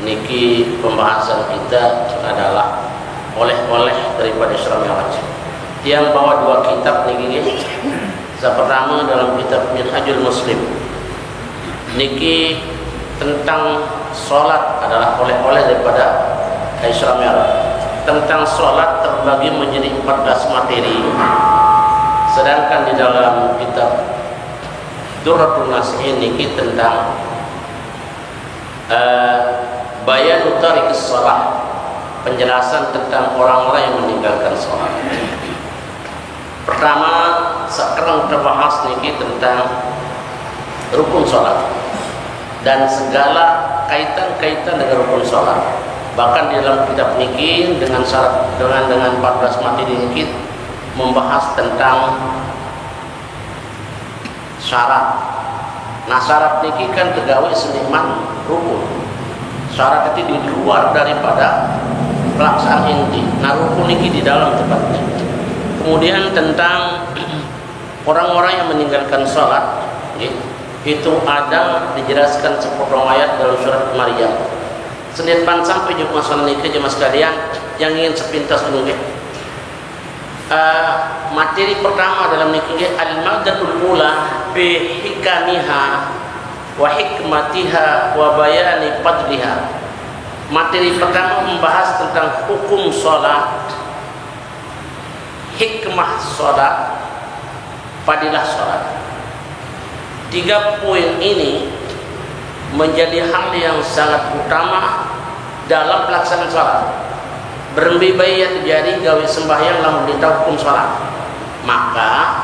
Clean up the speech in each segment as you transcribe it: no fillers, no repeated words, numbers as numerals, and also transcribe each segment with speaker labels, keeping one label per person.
Speaker 1: niki pembahasan kita adalah oleh-oleh daripada Isra Mi'raj. Yang bawa dua kitab niki. Yang pertama dalam kitab Minhajul Muslim. Niki tentang salat adalah oleh-oleh daripada Isra Mi'raj. Tentang salat terbagi menjadi 14 materi. Sedangkan di dalam kitab Durratun Nasihin niki tentang bayan tariqis shalah, penjelasan tentang orang-orang yang meninggalkan salat. Pertama, sekarang kita bahas niki tentang rukun salat dan segala kaitan-kaitan dengan rukun salat. Bahkan di dalam kitab niki dengan syarat dengan 14 materi niki membahas tentang syarat. Nah, syarat niki kan tegawe seniman rukun. Syarat itu di luar daripada pelaksanaan inti. Nah, rukun niki di dalam tempatnya. Kemudian tentang orang-orang yang meninggalkan salat, itu ada dijelaskan sepotong ayat dalam surat Maryam. Senin sampai Jumat masalah niki jemaah sekalian yang ingin sepintas menunggu. Materi pertama dalam niki al-madatul ula bi hikamiha wa hikmatiha wa bayani fadliha. Materi pertama membahas tentang hukum salat, hikmah salat, fadilah salat. 3 poin ini menjadi hal yang sangat utama dalam pelaksanaan salat. Berembi-bayi terjadi gawe sembahyang lamun dita hukum salat. Maka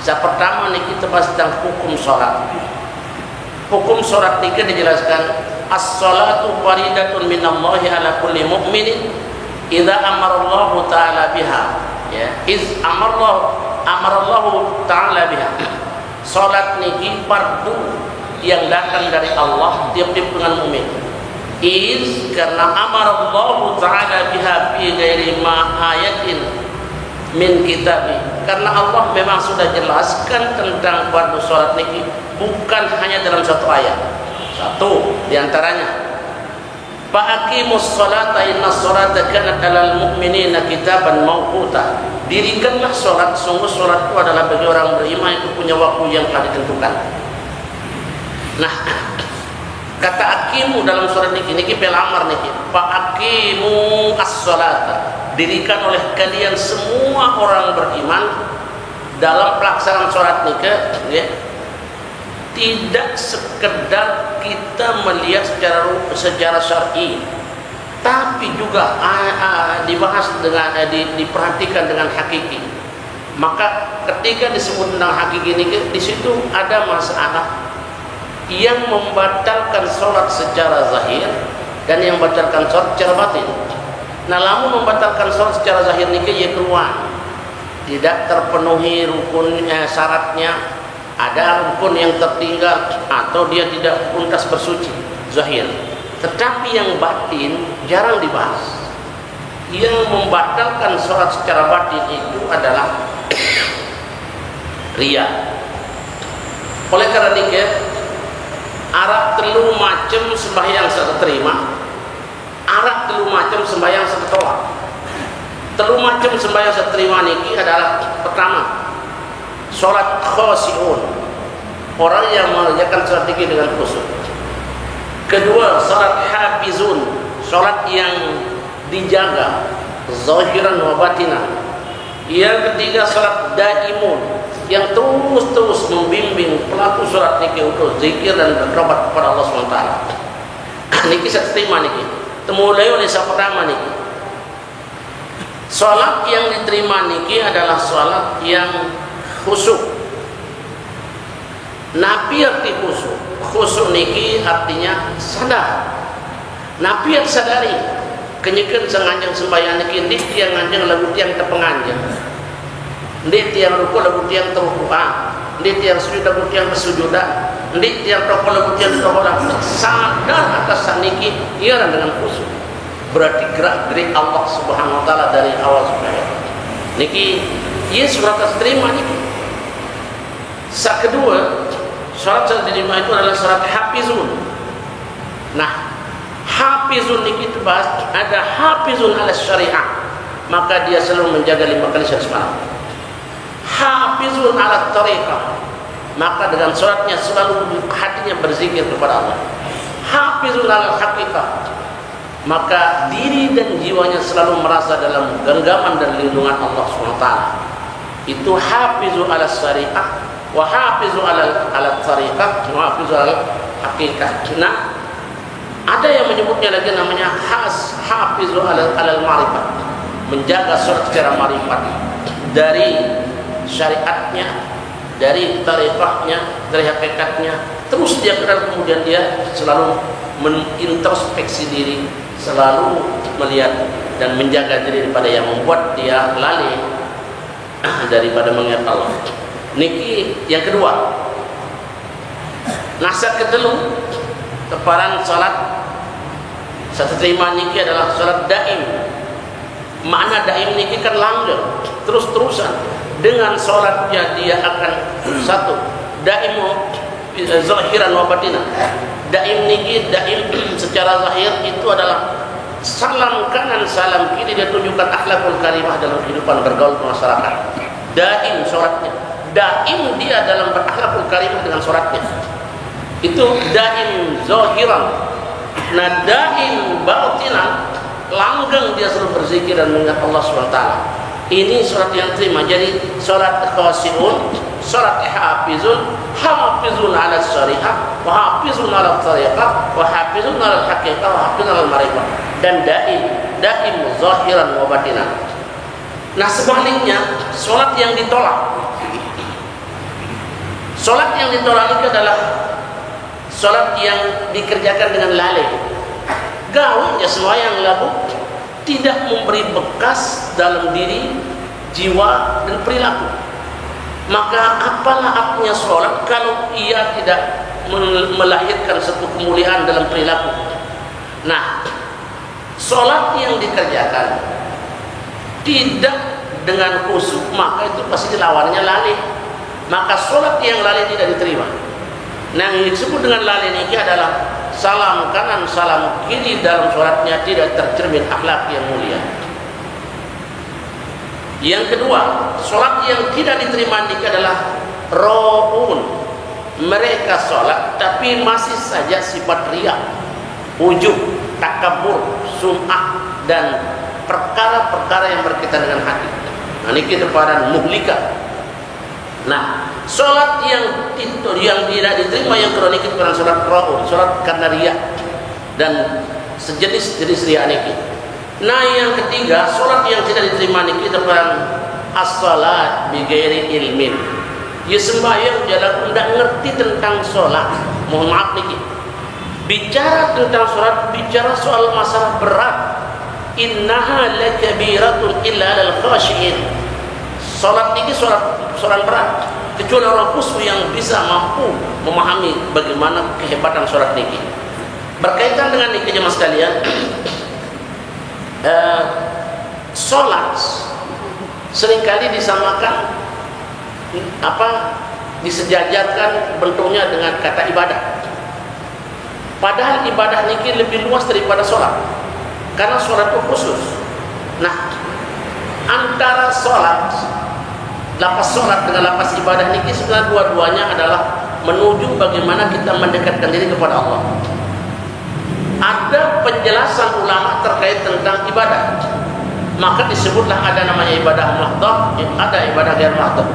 Speaker 1: yang pertama nih kita bahas tentang hukum salat. Hukum salat ini dijelaskan as-salatu faridatun minallahi ala kulli mu'minin idza amara Allah taala biha. Ya, iz amarallahu taala biha. Salat niki fardu yang datang dari Allah tiap-tiap dengan mukmin. Is karena amarallahu ta'ala biha fi ghairi ma ayatin min kitabi. Karena Allah memang sudah jelaskan tentang fardu salat niki bukan hanya dalam satu ayat. Satu di antaranya Fa'aqimus salata innas salata kanat 'alal mu'minina kitaban mawquta. Dirikanlah salat, sungguh salat itu adalah bagi orang beriman itu punya waktu yang telah ditentukan. Nah, kata aqimu dalam surat niki pelamar niki. Fa'aqimu as-salata. Dirikan oleh kalian semua orang beriman dalam pelaksanaan salat niki, ya. Tidak sekedar kita melihat secara syar'i, tapi juga dibahas dengan diperhatikan dengan hakiki. Maka ketika disebut tentang hakiki ini, di situ ada masalah yang membatalkan sholat secara zahir dan yang membatalkan sholat secara batin. Nah, lamun membatalkan sholat secara zahir niki ya keluar tidak terpenuhi rukun syaratnya, ada rukun yang tertinggal atau dia tidak tuntas bersuci zahir. Tetapi yang batin jarang dibahas. Yang membatalkan sholat secara batin itu adalah riya. Oleh karena itu Arab telu macam sembahyang saya terima, Arab telu macam sembahyang saya tolak. Telu macam sembahyang saya terima niki adalah pertama salat khosiun, orang yang mengerjakan salat niki dengan khusyuk. Kedua salat hafizun, salat yang dijaga zahiran wa batinan. Yang ketiga salat daimun, yang terus membimbing pelaku salat niki untuk zikir dan bertobat kepada Allah SWT. Niki saya terima niki. Temulai oleh yang pertama niki. Salat yang diterima niki adalah salat yang khusyuk. Nabi arti khusyuk. Khusyuk niki artinya sadar. Nabi arti sadari. Kenyekan senganjang sembahyang niki ndik tiang anjang lagu tiang tepenganjang. Ndik tiang ruku lagu tiang terukuan, ndik tiang sujud lagu tiang bersujudan, ndik tiang rokok lagu tiang rokok. Sadar atas saniki ia dengan khusyuk. Berarti gerak-gerik Allah Subhanahu wa taala dari awal sampai akhir. Niki ia surat terima niki. Sak kedua, salat yang diterima itu adalah salat hafizun. Nah, Hafizun niki itu bahas ada hafizun ala syariah, maka dia selalu menjaga 5 kali sehari semalam. Hafizun ala tariqah, maka dengan sholatnya selalu hatinya berzikir kepada Allah. Hafizun ala haqiqah, maka diri dan jiwanya selalu merasa dalam genggaman dan lindungan Allah SWT. Itu hafizu ala syariah wa hafizu ala tariqah wa hafizu ala haqiqah. Nah, ada yang menyebutnya lagi namanya hafizu ala ma'rifat, menjaga sholat secara ma'rifat dari syariatnya, dari tariqahnya, dari hakikatnya. Terus dia kemudian dia selalu menintrospeksi diri, selalu melihat dan menjaga diri daripada yang membuat dia lalai daripada mengingat Allah. Niki yang kedua. Nasihat kedelu keparan salat satu terima niki adalah salat daim. Makna daim niki kan langgeng, terus-terusan. Dengan salatnya dia akan satu daimu zahiran wa batinan. Daim niki daim secara zahir itu adalah salam kanan salam kiri, dia tunjukkan akhlakul karimah dalam kehidupan bergaul masyarakat. Daim sholatnya, daim dia dalam berakhlakul karimah dengan sholatnya. Itu daim zahiran. Nah, daim batinan, langgeng dia selalu berzikir dan mengingat Allah SWT. Ini sholat yang terima. Jadi sholat khasiun, sholat hafizun, hafizun ala syariah, wa hafizun ala tariqah, wa hafizun ala haqiqah, wa hafizun ala ma'rifah. Dan daim zahiran wa batinan. Nah, sebaliknya sholat yang ditolak, sholat yang ditolak itu adalah sholat yang dikerjakan dengan lalai, gaul ya semua yang lagu, tidak memberi bekas dalam diri, jiwa dan perilaku. Maka apalah artinya sholat kalau ia tidak melahirkan satu kemuliaan dalam perilaku. Nah, sholat yang dikerjakan tidak dengan khusyuk, maka itu pasti lawannya lalai. Maka sholat yang lalai tidak diterima. Nah, yang disebut dengan lalai ini adalah salam kanan salam kiri dalam sholatnya tidak tercermin akhlak yang mulia. Yang kedua, sholat yang tidak diterima ini adalah ro'un. Mereka sholat tapi masih saja sifat riya, ujub, takabur, sum'ah dan perkara-perkara yang berkaitan dengan hati. Nah, ini kita pada muhlika. Nah, sholat yang tidak diterima yang kronik itu bukan sholat ro'un, sholat karena riya dan sejenis riya ini. Nah, yang ketiga, sholat yang tidak diterima ini kita bukan as-salat bi ghairi ilmin. Ya sembahyang jalan tidak ngerti tentang sholat. Mohon maaf niki. Bicara tentang sholat, bicara soal masalah berat. Innaha lakabiratun illa alal khashiin. Sholat ini sholat berat. Kecuali orang khusyuk yang bisa mampu memahami bagaimana kehebatan sholat ini. Berkaitan dengan ini jemaah sekalian, sholat seringkali disamakan disejajarkan bentuknya dengan kata ibadah. Padahal ibadah ini lebih luas daripada sholat, karena sholat itu khusus. Nah, antara sholat, lapas sholat dengan lapas ibadah ini sebenarnya dua-duanya adalah menuju bagaimana kita mendekatkan diri kepada Allah. Ada penjelasan ulama terkait tentang ibadah, maka disebutlah ada namanya ibadah mahdhah, ada ibadah ghair mahdhah.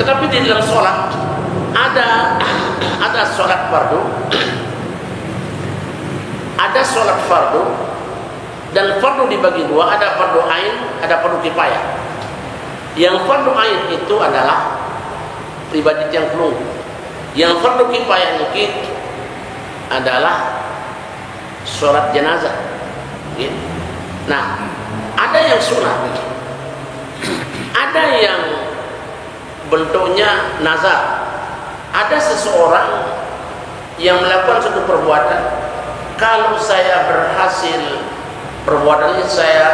Speaker 1: Tetapi di dalam sholat ada sholat fardu, ada sholat fardu, dan fardu dibagi dua, ada fardu ain, ada fardu kifayah. Yang fardu ain itu adalah pribadi yang perlu. Yang fardu kifayah itu adalah sholat jenazah. Nah, ada yang sunat, ada yang bentuknya nazar. Ada seseorang yang melakukan suatu perbuatan, kalau saya berhasil perbuatannya saya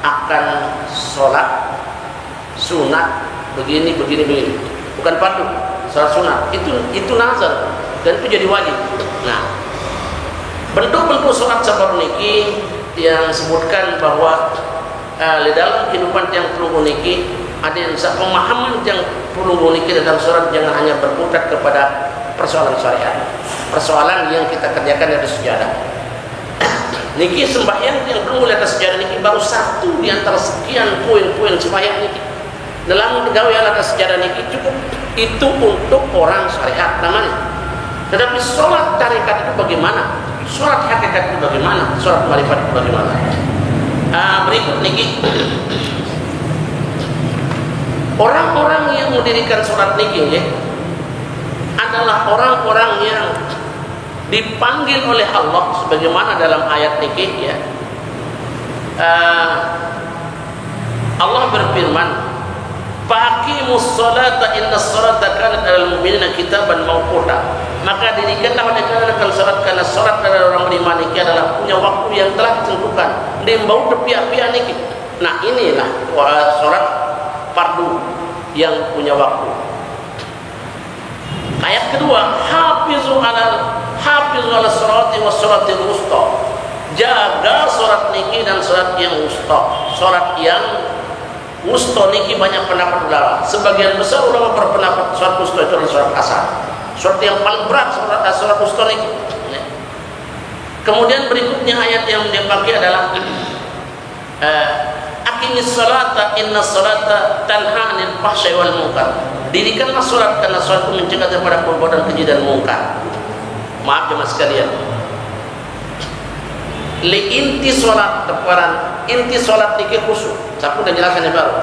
Speaker 1: akan sholat sunat begini. Bukan fardu, sholat sunat. Itu nazar dan itu jadi wajib. Nah, Bentuk-bentuk sholat sabar niki yang sebutkan bahwa di dalam kehidupan yang perlu niki ada yang pemahaman yang perlu niki dalam sholat, jangan hanya berputar kepada persoalan syariat, persoalan yang kita kerjakan dari sejarah. Niki sembahyang yang perlu lihat sejarah niki baru satu di antara sekian poin-poin sembahyang niki. Dalam gawe alat sejarah niki cukup itu untuk orang syariat namanya. Tetapi sholat tarekat itu bagaimana? Sholat hakikat itu bagaimana? Sholat marifat itu bagaimana? Berikut niki. Orang-orang yang mendirikan sholat niki adalah orang-orang yang dipanggil oleh Allah sebagaimana dalam ayat niki ya. Allah berfirman, "Faqimus sholata innas sholata kanat 'alal mu'minina kitaban mawquta." Maka dirikanlah oleh salat, karena salat adalah orang beriman ini adalah punya waktu yang telah ditentukan. Dia bau tepiak-piak niki. Nah, inilah salat fardu yang punya waktu. Ayat kedua, hafizu 'ala sholati was sholatil wusta. Jaga salat niki dan salat yang wusta. Salat yang wusta niki banyak pendapat ulama. Sebagian besar ulama berpendapat salat wusta itu adalah salat asar. Salat yang paling berat salat wusta niki. Kemudian berikutnya ayat yang dia pakai adalah aqimis salata innas salata tanha 'anil fahsya'i wal munkar. Dirikanlah salat karena salat itu mencegah daripada perbuatan keji dan mungkar. Maaf jemaah sekalian. Li inti salat teparan, inti salat niki khusyuk. Saya pun dah jelaskan baru.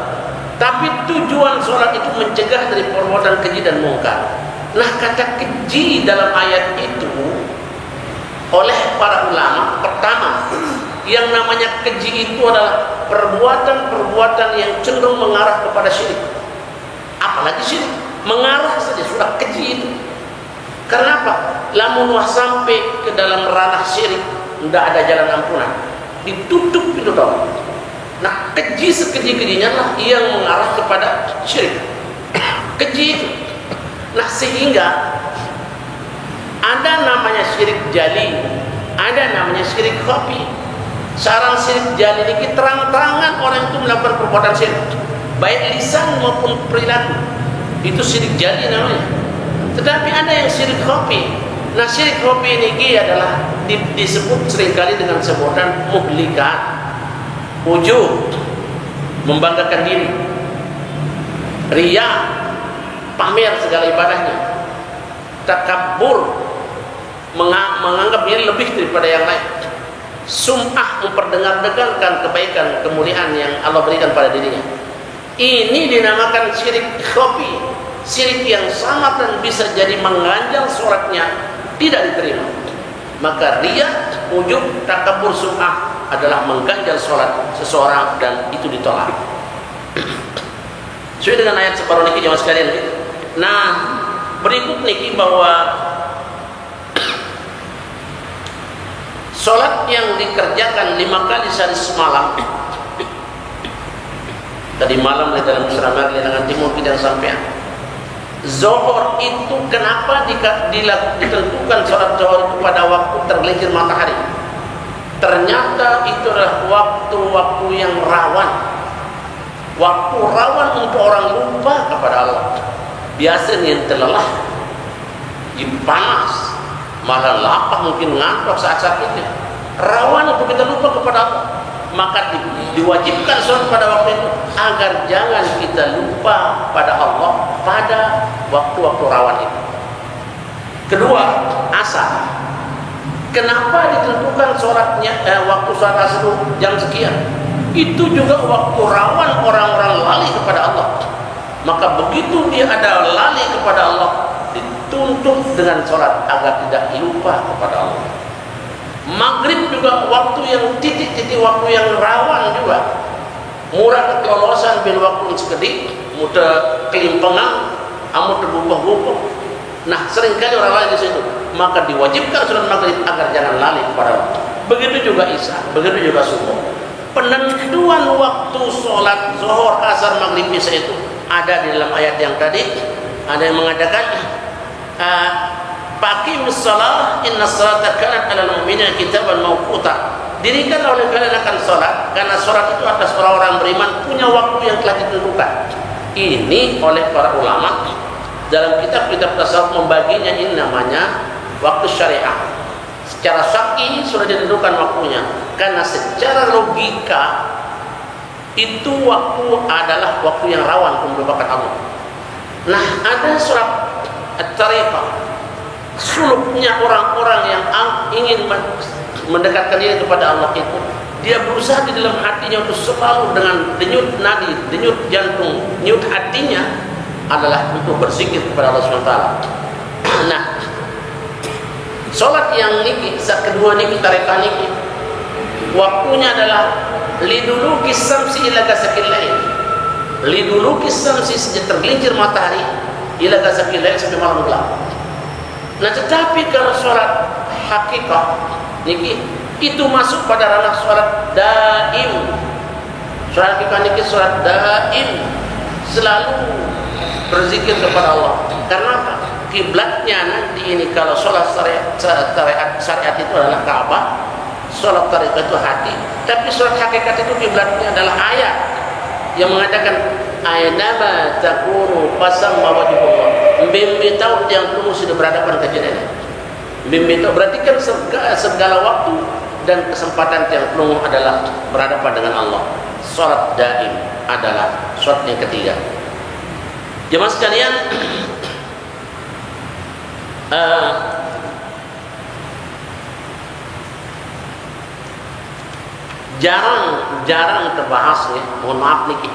Speaker 1: Tapi tujuan salat itu mencegah dari perbuatan keji dan mungkar. Nah, kata keji dalam ayat itu oleh para ulama, pertama, yang namanya keji itu adalah perbuatan-perbuatan yang cenderung mengarah kepada syirik. Apalagi syirik, mengarah saja sudah keji itu. Karena apa? Lamun sampai ke dalam ranah syirik, tidak ada jalan ampunan, ditutup pintu taubat. Nah, keji sekeji-kejinya lah yang mengarah kepada syirik. Keji itu. Nah, sehingga ada namanya syirik jali, ada namanya syirik khafi. Sarang syirik jali ini terang-terangan orang itu melakukan perbuatan syirik, baik lisan maupun perilaku. Itu syirik jali namanya. Tetapi ada yang syirik khafi. Nah, syirik khafi ini adalah disebut seringkali dengan sebutan muhlikat, ujub, membanggakan diri, riya, pamer segala ibadahnya, takabur, menganggap diri lebih daripada yang lain, sum'ah, memperdengar-dengarkan kebaikan, kemuliaan yang Allah berikan pada dirinya. Ini dinamakan syirik khafi, syirik yang sangat dan bisa jadi mengganjal sholatnya, tidak diterima. Maka riya, ujub, takabur, sum'ah adalah mengganjal sholat seseorang dan itu ditolak. Sesuai dengan ayat separuh niki jemaah sekalian. Nah, berikut niki bahwa sholat yang dikerjakan 5 kali sehari semalam. Tadi malam di dalam ceramah dengan timur tidak sampai. Zuhur itu kenapa ditentukan sholat zuhur itu pada waktu tergelincir matahari? Ternyata itu adalah waktu-waktu yang rawan. Waktu rawan untuk orang lupa kepada Allah. Biasanya yang terlelah, panas, malah lapar, mungkin ngantuk saat-saat itu. Rawan untuk kita lupa kepada Allah. Maka diwajibkan sholat pada waktu itu agar jangan kita lupa pada Allah pada waktu-waktu rawan itu. Kedua, asar. Kenapa ditentukan sholatnya waktu sholat asar jam sekian? Itu juga waktu rawan orang-orang lali kepada Allah. Maka begitu dia ada lali kepada Allah, dituntut dengan sholat agar tidak lupa kepada Allah. Maghrib juga waktu yang titik-titik waktu yang rawan juga. Murah kelolosan bil waktu sekedik, mudah kelimpangan, amu terbubah-bubah. Nah, seringkali orang lain di situ. Maka diwajibkan sholat maghrib agar jangan lali kepada Allah. Begitu juga isya, begitu juga subuh. Penentuan waktu sholat zuhur, asar, maghrib, isya itu ada di dalam ayat yang tadi. Ada yang mengatakan Faqimus shalah inna sholata kanat 'alal mu'minina kitaban mawquta. Dirikan oleh kalian akan salat, karena salat itu atas orang-orang beriman punya waktu yang telah ditentukan. Ini oleh para ulama dalam kitab-kitab tasawuf membaginya, ini namanya waktu syariah. Secara syar'i sudah ditentukan waktunya, karena secara logika itu waktu adalah waktu yang rawan melupakan Allah. Nah, ada surat At-Tariqah, suluknya orang-orang yang ingin mendekatkan diri kepada Allah itu, dia berusaha di dalam hatinya untuk selalu dengan denyut nadi, denyut jantung, denyut hatinya adalah untuk berzikir kepada Allah SWT. Nah, solat yang niki, kedua niki, tarekah niki, waktunya adalah liduluki samsi ila gasakil lail. Liduluki samsi, sejak tergelincir matahari, ila gasakil lail, sampai malam gelap. Nah, tetapi kalau solat hakikah niki itu masuk pada ranah solat daim. Solat hakikah niki solat daim, selalu berzikir kepada Allah. Karena apa? Kiblatnya nanti ini, kalau sholat syariat itu adalah Ka'bah, sholat tarekat itu hati, tapi sholat hakikat itu kiblatnya adalah ayat yang mengatakan aynama takunu fasamma wajhullah. Mbimbi tahu yang kamu sudah berhadapan ke jenengan. Mbimbi tahu berarti kan segala waktu dan kesempatan yang kamu adalah berhadapan dengan Allah. Sholat daim adalah sholat yang ketiga. Jemaah sekalian, jarang terbahas ya, mohon maaf niki.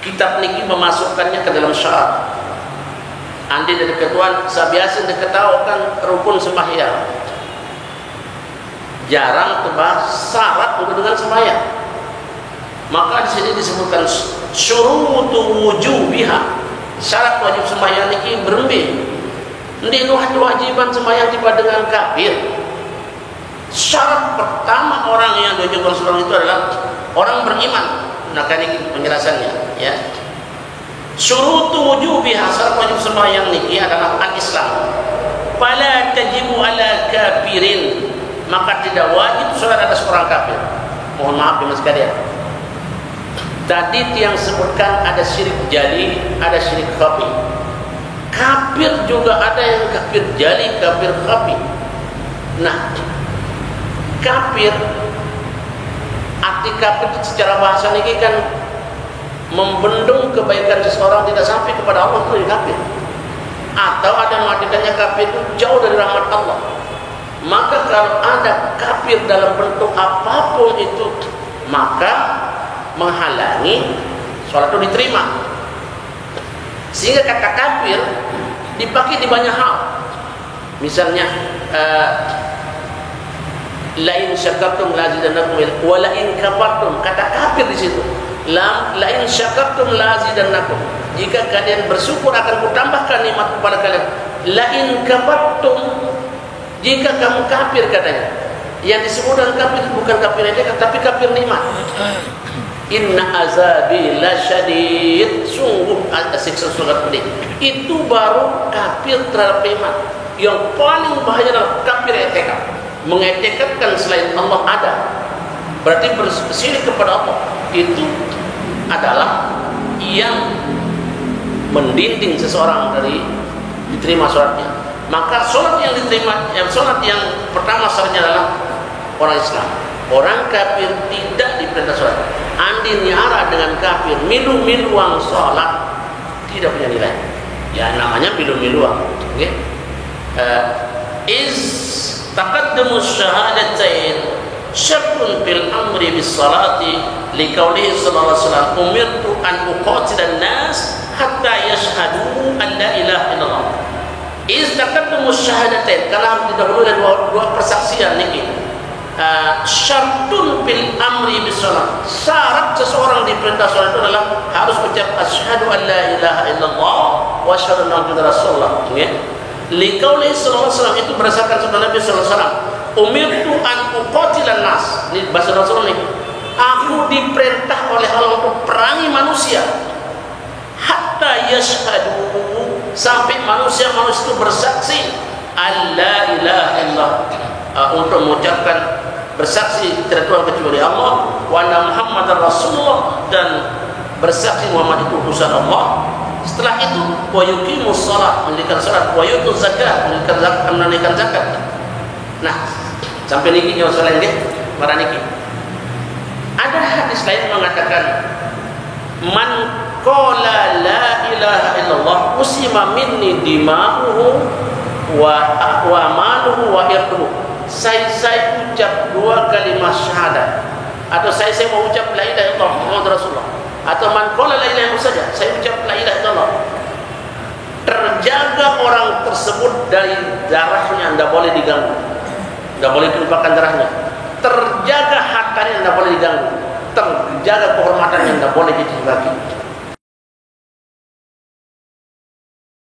Speaker 1: Kitab niki memasukkannya ke dalam syarat. Andi dari ketuan sabiasa diketahukan rukun sembahyang. Jarang terbahas syarat untuk dengan sembahyang. Maka di sini disebutkan syurutu wujubiha, syarat wajib sembahyang niki berembe. Ndi kewajiban sembahyang tiba dengan kafir. Syarat pertama orang yang diwajibkan sembahyang itu adalah orang beriman. Nah, kan ini penjelasannya ya. Syurutu wujubiha, syarat wajib sembahyang niki adalah al-Islam. Fala tajibu ala kafirin, maka tidak wajib salat atas orang kafir. Mohon maaf ya sekalian. Tadi yang sebutkan ada syirik jali, ada syirik khafi. Kafir juga ada yang kafir jali, kafir khafi. Nah, kafir, arti kafir secara bahasa ini kan membendung kebaikan seseorang tidak sampai kepada Allah, itu kafir. Atau ada yang mengartikannya kafir itu jauh dari rahmat Allah. Maka kalau ada kafir dalam bentuk apapun itu, maka menghalangi sholat itu diterima. Sehingga kata kafir dipakai di banyak hal. Misalnya lain syakartum lazidannakum wa la in kafartum, kata kafir di situ. Lain syakartum lazidannakum, jika kalian bersyukur akan kutambahkan nikmat kepada kalian. Lain kafartum, jika kamu kafir, katanya. Yang disebut dengan kafir bukan kafir aja, tapi kafir nikmat. Inna azabi lasyadid, sungguh ada siksa surga pedih. Itu baru kafir terhadap iman. Yang paling bahaya adalah kafir etikad, mengetikadkan selain Allah ada, berarti bersyirik kepada Allah. Itu adalah yang mendinding seseorang dari diterima sholatnya. Maka sholat yang diterima, sholat yang pertama syaratnya adalah orang Islam. Orang kafir tidak diperintah sholat. Andi nyara dengan kafir, milu-miluang sholat, tidak punya nilai. Ya namanya milu-miluang. Okay? Taqaddamu syahadatain syartun fil amri bis salati liqaulihi sallallahu alaihi wasallam umirtu an uqatila an-nas hatta yashhadu an la ilaha illallah. Taqaddamu syahadatain, karena harus didahului dari dua persaksian niki. Syartun fil amri bis salat, syarat seseorang diperintah salat itu adalah harus ucap asyhadu an la ilaha illallah wa asyhadu anna muhammadar rasulullah. Liqaulihi sallallahu alaihi wasallam, itu berdasarkan sabda Nabi sallallahu alaihi wasallam, umirtu an uqatilan nas. Ini bahasa Rasul nih. Aku diperintah oleh Allah untuk perangi manusia hatta yashhadu, sampai manusia-manusia itu bersaksi alla ilaha illallah, untuk mengucapkan bersaksi tidak Tuhan kecuali Allah, wa anna Muhammadar Rasulullah, dan bersaksi Muhammad itu utusan Allah. Setelah itu wa yuqimus shalah, mendirikan salat, wa yutuz zakat, menunaikan zakat. Nah, sampai niki nyawa soal nggih, marah niki. Ada hadis lain mengatakan man qala la ilaha illallah usima minni dima'uhu wa maluhu wa irduhu. Saya ucap 2 kalimat syahadat, atau saya mau ucap la ilaha illallah Muhammad Rasulullah, atau man qala la ilaha illallah saja, saya ucap la ilaha illallah, terjaga orang tersebut dari darahnya, tidak boleh diganggu, tidak boleh ditumpahkan darahnya, terjaga hartanya, tidak boleh diganggu, terjaga kehormatannya, tidak boleh dibagi.